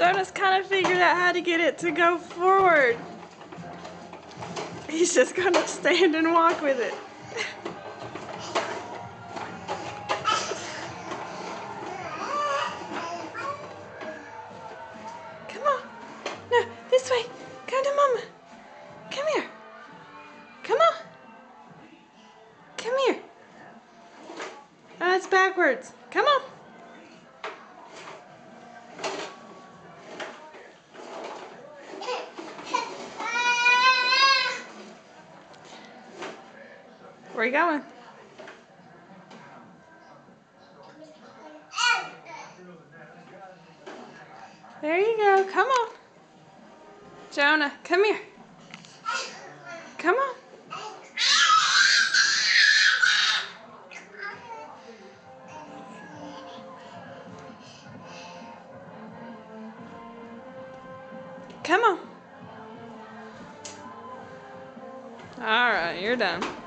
Jonah's kind of figured out how to get it to go forward. He's just gonna stand and walk with it. Come on. No, this way. Come to Mama. Come here. Come on. Come here. Oh, that's backwards. Come on. Where are you going? There you go. Come on. Jonah, come here. Come on. Come on. All right, you're done.